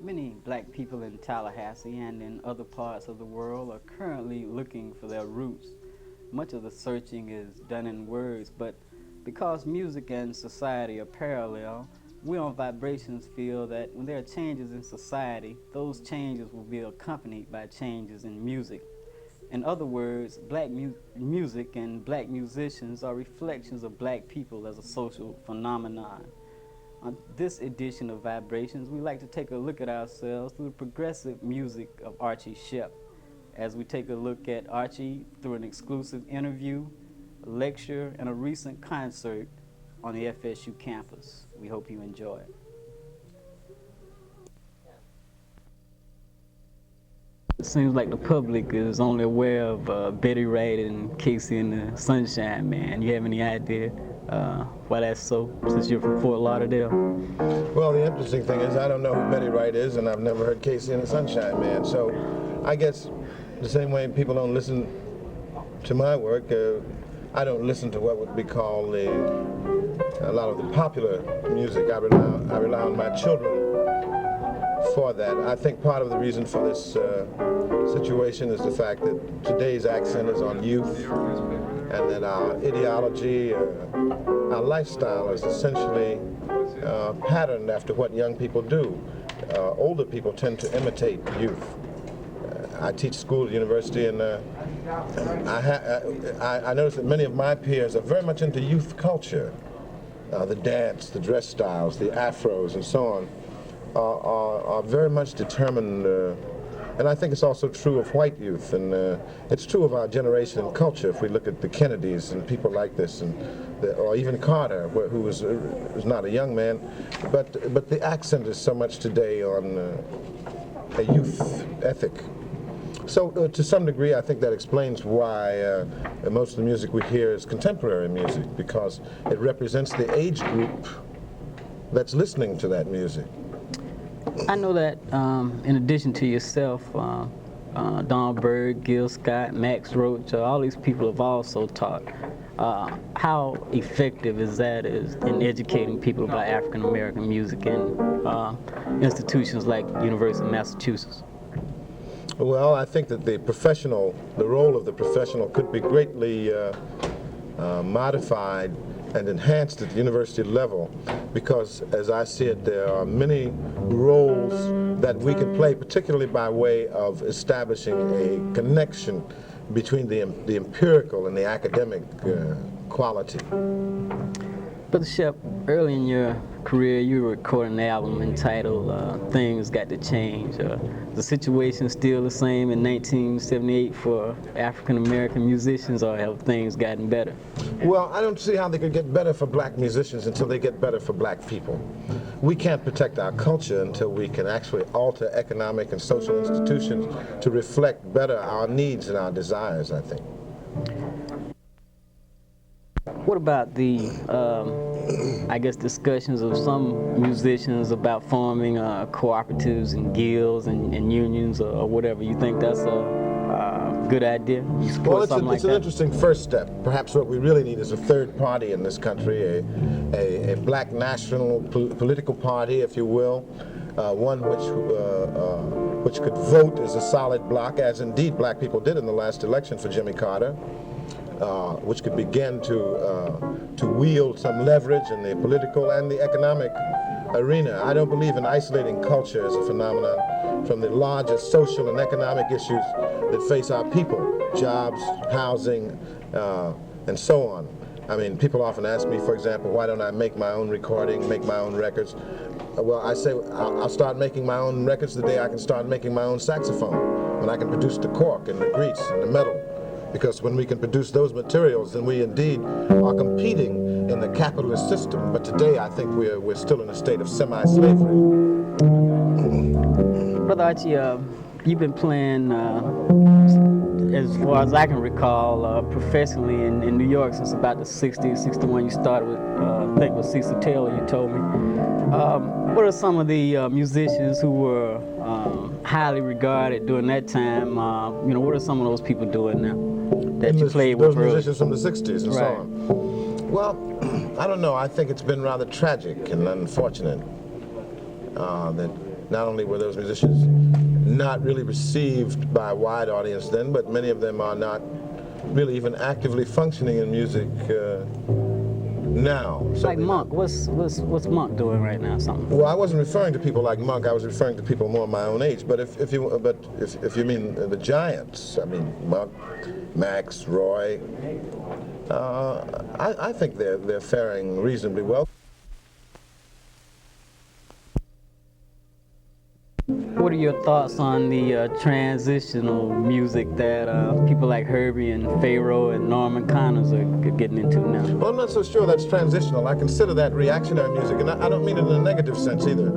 Many black people in Tallahassee and in other parts of the world are currently looking for their roots. Much of the searching is done in words, but because music and society are parallel, we on Vibrations feel that when there are changes in society, those changes will be accompanied by changes in music. In other words, music and black musicians are reflections of black people as a social phenomenon. On this edition of Vibrations, we like to take a look at ourselves through the progressive music of Archie Shepp, as we take a look at Archie through an exclusive interview, a lecture, and a recent concert on the FSU campus. We hope you enjoy it. It seems like the public is only aware of Betty Wright and Casey and the Sunshine Man. You have any idea why that's so, since you're from Fort Lauderdale? Well, the interesting thing is I don't know who Betty Wright is, and I've never heard Casey and the Sunshine Man. So I guess the same way people don't listen to my work, I don't listen to what would be called a lot of the popular music. I rely on my children for that. I think part of the reason for this situation is the fact that today's accent is on youth, and that our ideology, our lifestyle is essentially patterned after what young people do. Older people tend to imitate youth. I teach school at university, and I notice that many of my peers are very much into youth culture. The dance, the dress styles, the afros, and so on are very much determined, and I think it's also true of white youth, and it's true of our generation and culture. If we look at the Kennedys and people like this, or even Carter, who was not a young man, but the accent is so much today on a youth ethic. So to some degree, I think that explains why most of the music we hear is contemporary music, because it represents the age group that's listening to that music. I know that in addition to yourself, Don Bird, Gil Scott, Max Roach, all these people have also taught. How effective is that in educating people about African American music in institutions like University of Massachusetts? Well, I think that the role of the professional could be greatly modified and enhanced at the university level, because as I see it, there are many roles that we can play, particularly by way of establishing a connection between the empirical and the academic quality. Brother Shepp, early in your career, you were recording an album entitled Things Got to Change. The situation still the same in 1978 for African American musicians, or have things gotten better? Well, I don't see how they could get better for black musicians until they get better for black people. We can't protect our culture until we can actually alter economic and social institutions to reflect better our needs and our desires, I think. What about the, I guess, discussions of some musicians about forming cooperatives and guilds and unions or whatever? You think that's a good idea? Well, it's an interesting first step. Perhaps what we really need is a third party in this country, a black national political party, if you will, one which could vote as a solid bloc, as indeed black people did in the last election for Jimmy Carter. Which could begin to wield some leverage in the political and the economic arena. I don't believe in isolating culture as a phenomenon from the larger social and economic issues that face our people: jobs, housing, and so on. I mean, people often ask me, for example, why don't I make my own recording, make my own records? Well, I say I'll start making my own records the day I can start making my own saxophone, when I can produce the cork and the grease and the metal. Because when we can produce those materials, then we indeed are competing in the capitalist system. But today, I think we're still in a state of semi-slavery. Brother Archie, you've been playing, as far as I can recall, professionally in New York since about the 60s, 61. You started with, I think it was Cecil Taylor, you told me. What are some of the musicians who were highly regarded during that time? What are some of those people doing now that you played with? Those musicians from the 60s and so on. Well, I don't know. I think it's been rather tragic and unfortunate that not only were those musicians not really received by a wide audience then, but many of them are not really even actively functioning in music now. Like Monk, what's Monk doing right now? Something. Well, I wasn't referring to people like Monk. I was referring to people more my own age. But if you mean the giants, I mean Monk, Max, Roy, I think they're faring reasonably well. What are your thoughts on the transitional music that people like Herbie and Pharaoh and Norman Connors are getting into now? Well, I'm not so sure that's transitional. I consider that reactionary music, and I don't mean it in a negative sense either.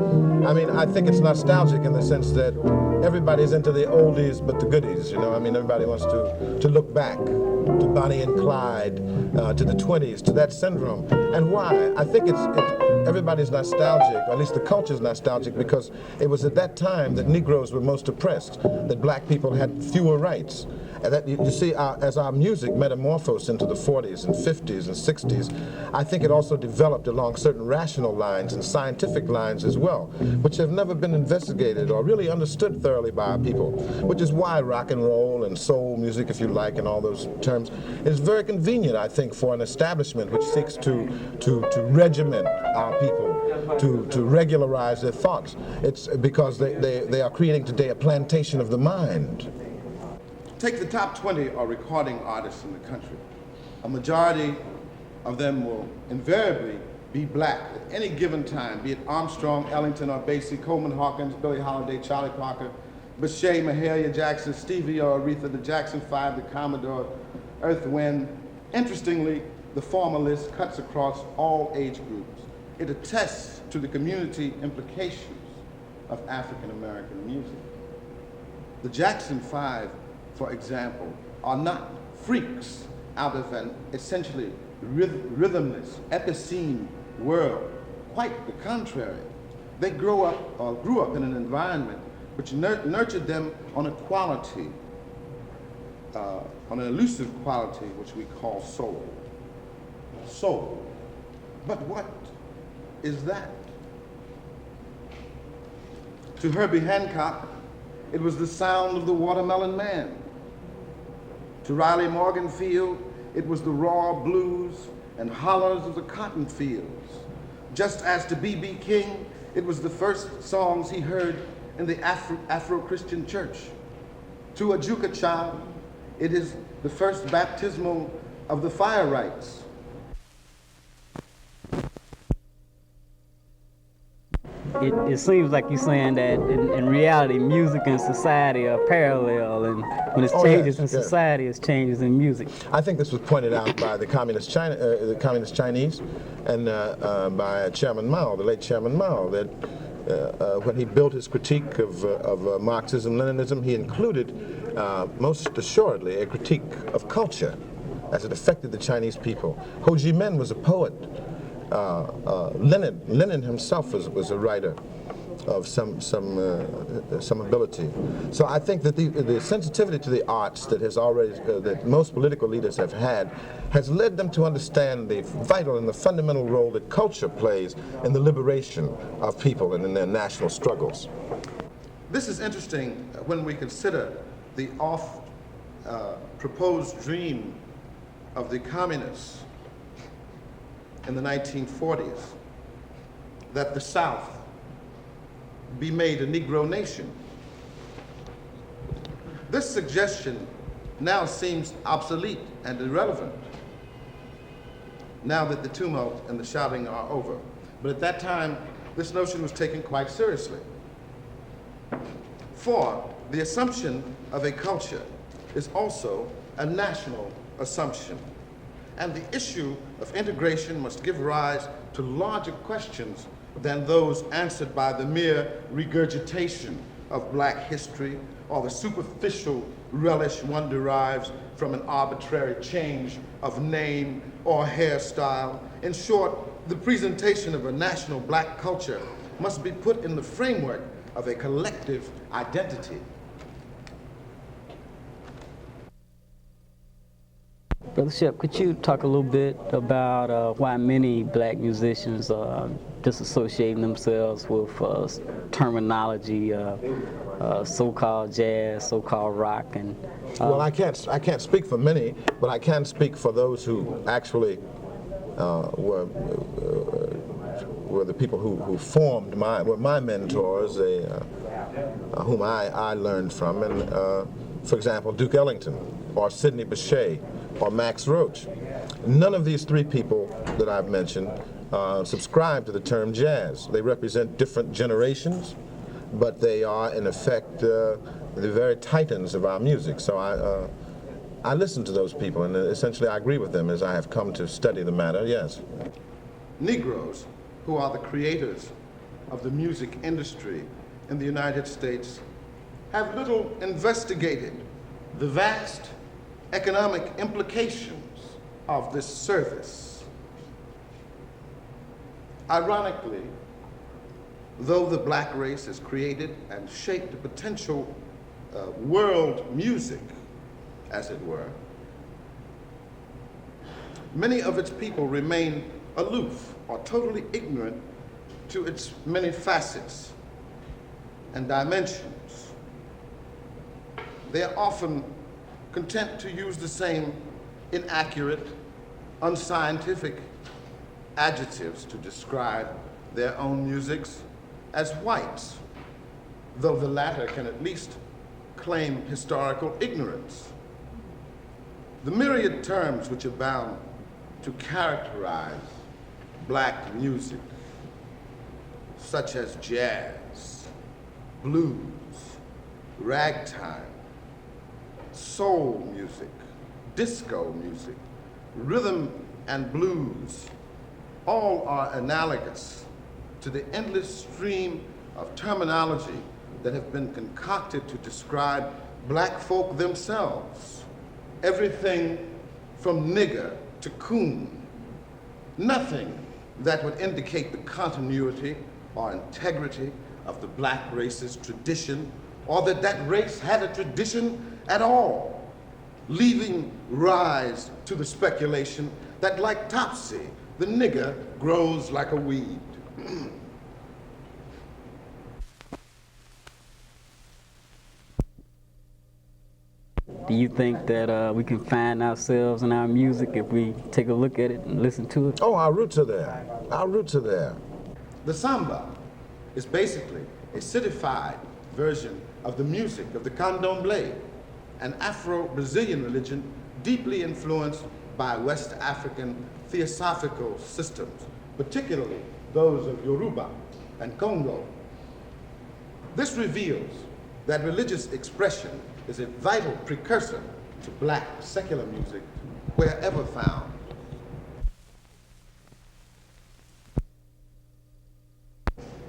I mean, I think it's nostalgic in the sense that everybody's into the oldies but the goodies, you know? I mean, everybody wants to look back to Bonnie and Clyde, to the 20s, to that syndrome. And why? I think everybody's nostalgic, or at least the culture's nostalgic, because it was at that time that Negroes were most oppressed, that black people had fewer rights. And that, you see, as our music metamorphosed into the 40s and 50s and 60s, I think it also developed along certain rational lines and scientific lines as well, which have never been investigated or really understood thoroughly by our people, which is why rock and roll and soul music, if you like, and all those terms, is very convenient, I think, for an establishment which seeks to regiment our people, to regularize their thoughts. It's because they are creating today a plantation of the mind. Take the top 20 recording artists in the country. A majority of them will invariably be black at any given time, be it Armstrong, Ellington, or Basie, Coleman Hawkins, Billie Holiday, Charlie Parker, Bechet, Mahalia Jackson, Stevie or Aretha, the Jackson 5, the Commodore, Earth, Wind. Interestingly, the former list cuts across all age groups. It attests to the community implications of African American music. The Jackson 5, for example, are not freaks out of an essentially rhythmless, epicene world. Quite the contrary. They grew up in an environment which nurtured them on a quality, on an elusive quality which we call soul. Soul. But what is that? To Herbie Hancock, it was the sound of the Watermelon Man. To Riley Morganfield, it was the raw blues and hollers of the cotton fields. Just as to B.B. King, it was the first songs he heard in the Afro-Christian church. To Ajuka child, it is the first baptismal of the fire rites. It seems like you're saying that in reality, music and society are parallel, and when it's changes in society, it's changes in music. I think this was pointed out by the Communist Chinese, and by Chairman Mao, the late Chairman Mao, that when he built his critique of Marxism-Leninism, he included, most assuredly, a critique of culture as it affected the Chinese people. Ho Chi Minh was a poet. Lenin himself was a writer of some ability. So I think that the sensitivity to the arts that that most political leaders have had has led them to understand the vital and the fundamental role that culture plays in the liberation of people and in their national struggles. This is interesting when we consider the proposed dream of the communists in the 1940s, that the South be made a Negro nation. This suggestion now seems obsolete and irrelevant, now that the tumult and the shouting are over. But at that time, this notion was taken quite seriously. For the assumption of a culture is also a national assumption. And the issue of integration must give rise to larger questions than those answered by the mere regurgitation of black history or the superficial relish one derives from an arbitrary change of name or hairstyle. In short, the presentation of a national black culture must be put in the framework of a collective identity. Brother Shepp, could you talk a little bit about why many black musicians are disassociating themselves with terminology, so-called jazz, so-called rock, and well, I can't speak for many, but I can speak for those who actually were the people who formed were my mentors, whom I learned from, and for example, Duke Ellington, or Sidney Bechet, or Max Roach. None of these three people that I've mentioned subscribe to the term jazz. They represent different generations, but they are, in effect, the very titans of our music. So I listen to those people, and essentially I agree with them as I have come to study the matter, yes. Negroes, who are the creators of the music industry in the United States, have little investigated the vast economic implications of this service. Ironically, though the black race has created and shaped the potential world music, as it were, many of its people remain aloof or totally ignorant to its many facets and dimensions. They are often content to use the same inaccurate, unscientific adjectives to describe their own musics as whites, though the latter can at least claim historical ignorance. The myriad terms which abound to characterize black music, such as jazz, blues, ragtime, soul music, disco music, rhythm and blues, all are analogous to the endless stream of terminology that have been concocted to describe black folk themselves. Everything from nigger to coon. Nothing that would indicate the continuity or integrity of the black race's tradition, or that that race had a tradition at all, leaving rise to the speculation that, like Topsy, the nigger grows like a weed. do you think that we can find ourselves in our music if we take a look at it and listen to it? Oh, our roots are there. Our roots are there. The samba is basically a citified version of the music of the candomblé, an Afro-Brazilian religion deeply influenced by West African theosophical systems, particularly those of Yoruba and Congo. This reveals that religious expression is a vital precursor to black secular music wherever found.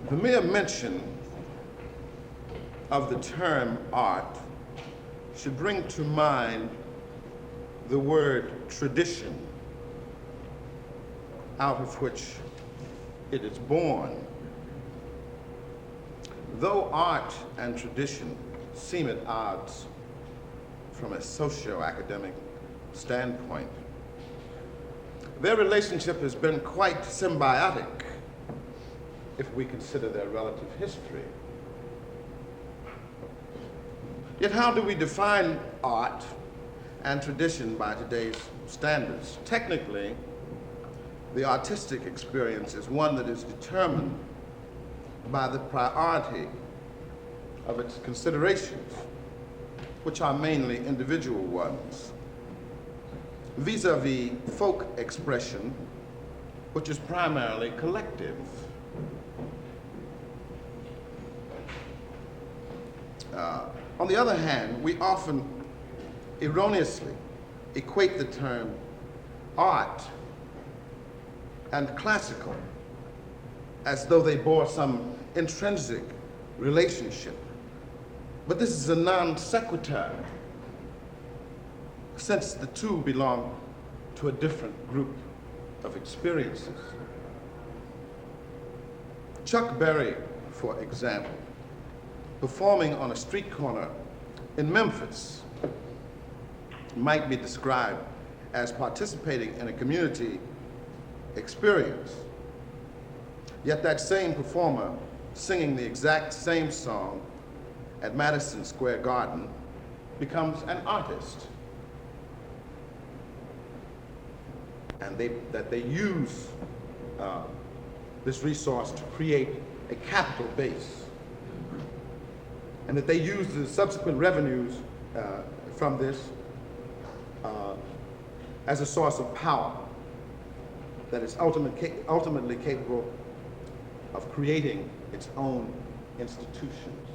The mere mention of the term art should bring to mind the word tradition, out of which it is born. Though art and tradition seem at odds from a socio-academic standpoint, their relationship has been quite symbiotic if we consider their relative history. Yet how do we define art and tradition by today's standards? Technically, the artistic experience is one that is determined by the priority of its considerations, which are mainly individual ones, vis-a-vis folk expression, which is primarily collective. On the other hand, we often erroneously equate the term art and classical as though they bore some intrinsic relationship. But this is a non sequitur, since the two belong to a different group of experiences. Chuck Berry, for example, performing on a street corner in Memphis, might be described as participating in a community experience. Yet that same performer singing the exact same song at Madison Square Garden becomes an artist. And they use this resource to create a capital base. And that they use the subsequent revenues from this as a source of power that is ultimately capable of creating its own institutions.